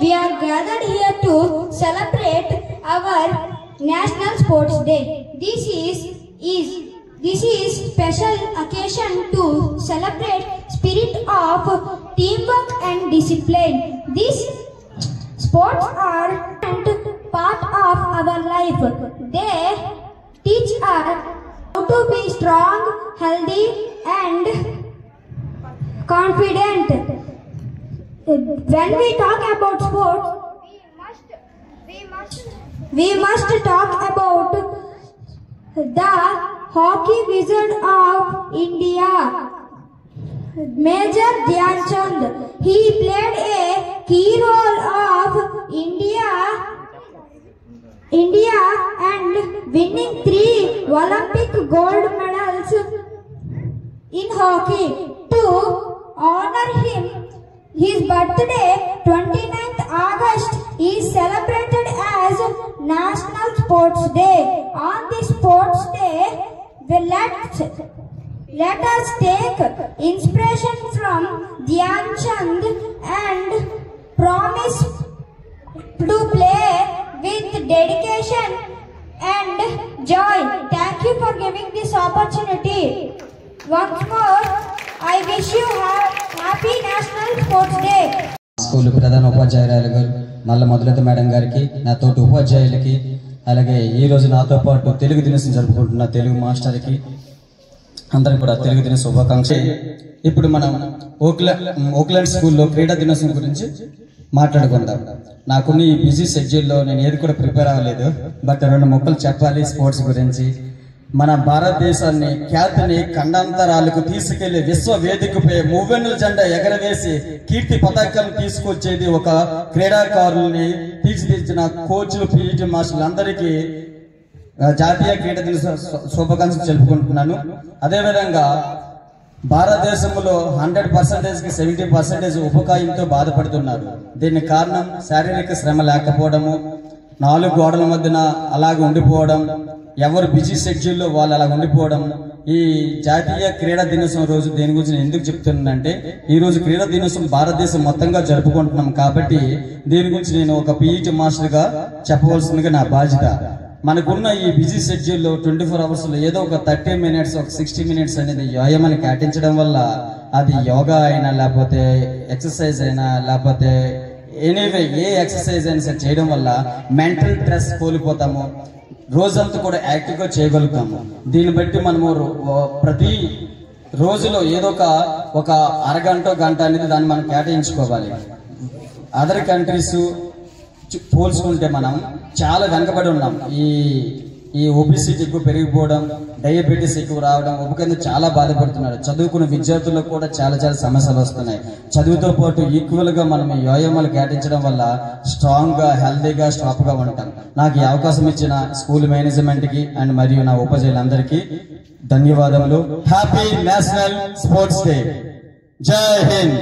we are gathered here to celebrate our National Sports Day. This is special occasion to celebrate spirit of teamwork and discipline. These sports are part of our life. They teach us how to be strong, healthy and confident. When we talk about sports, we must talk about the hockey wizard of India, Major Dhyan Chand. He played a key role of India and winning 3 Olympic gold medals in hockey. To honor him, his birthday, 29th August, is celebrated as National Sports Day. On this Sports Day, let us take inspiration from Dhyan Chand and promise to play with dedication and joy. Thank you for giving this opportunity. Once more, I wish you happy National Sports Day. School ప్రధాన ఉపాధ్యాయురాలు గారు నల్ల మొదలత madam గారికి, నా తోటి ఉపాధ్యాయులకి, అలాగే ఈరోజు నాతో పాటు తెలుగు దినోత్సవం జరుపుకుంటున్న తెలుగు మాస్టర్కి అందరికి కూడా తెలుగు దిన శుభాకాంక్షలు. ఇప్పుడు మనం ఓక్లాండ్ స్కూల్లో క్రీడా దినోత్సవం గురించి మాట్లాడుకుందాం. నాకున్న ఈ బిజీ షెడ్యూల్లో నేను ఏది కూడా ప్రిపేర్ అవ్వలేదు, బట్ 2 ముక్కలు చెప్పాలి స్పోర్ట్స్ గురించి. మన భారతదేశాన్ని ఖ్యాతిని ఖండాంతరాలకు తీసుకెళ్లి విశ్వ వేదికపై మూవెన్నెల జెండా ఎగరవేసి కీర్తి పతాకాలను తీసుకొచ్చేది ఒక క్రీడాకారుల్ని తీర్చిదిద్దిన కోచ్లు, పీఈటీ మాస్టర్లు అందరికీ జాతీయ క్రీడా దినోత్సవ శుభాకాంక్షలు తెలుపుకుంటున్నాను. అదేవిధంగా భారతదేశంలో 100%కి 70% ఉపకాయంతో బాధపడుతున్నారు. దీనికి కారణం శారీరక శ్రమ లేకపోవడము, 4 గోడల మధ్యన అలాగే ఉండిపోవడం, ఎవరు బిజీ షెడ్యూల్లో వాళ్ళు అలా ఉండిపోవడం. ఈ జాతీయ క్రీడా దినోత్సవం రోజు దేని గురించి నేను ఎందుకు చెప్తున్నానంటే, ఈ రోజు క్రీడా దినోత్సవం భారతదేశం మొత్తంగా జరుపుకుంటున్నాం కాబట్టి దీని గురించి నేను ఒక పీఈటీ మాస్టర్గా చెప్పవలసిందిగా నా బాధ్యత. మనకున్న ఈ బిజీ షెడ్యూల్లో 24 అవర్స్లో ఏదో ఒక 30 మినిట్స్, ఒక 60 మినిట్స్ అనేది వ్యాయామాన్ని కేటాయించడం వల్ల, అది యోగా అయినా లేకపోతే ఎక్సర్సైజ్ అయినా లేకపోతే ఎనీవే ఏ ఎక్సర్సైజ్ అయినా సరే చేయడం వల్ల మెంటల్ స్ట్రెస్ కోల్పోతాము, రోజంతా కూడా యాక్టివ్గా చేయగలుగుతాము. దీన్ని బట్టి మనము ప్రతి రోజులో ఏదో ఒక అరగంట గంట అనేది దాన్ని మనం కేటాయించుకోవాలి. అదర్ కంట్రీస్ పోల్చుకుంటే మనం చాలా వెనకబడి ఉన్నాం. ఈ ఒబిసిటీ ఎక్కువ పెరిగిపోవడం, డయాబెటీస్ ఎక్కువ రావడం, ఉపకేంద్ర చాలా బాధపడుతున్నారు. చదువుకున్న విద్యార్థులకు కూడా చాలా సమస్యలు వస్తున్నాయి. చదువుతో పాటు ఈక్వల్ గా మనం వ్యాయామాలు కేటాయించడం వల్ల స్ట్రాంగ్ గా, హెల్దీగా, స్టాప్ గా ఉంటాం. నాకు ఈ అవకాశం ఇచ్చిన స్కూల్ మేనేజ్మెంట్ కి అండ్ మరియు నా ఉపాధ్యాయులందరికీ ధన్యవాదములు. Happy national sports day. జై హింద్.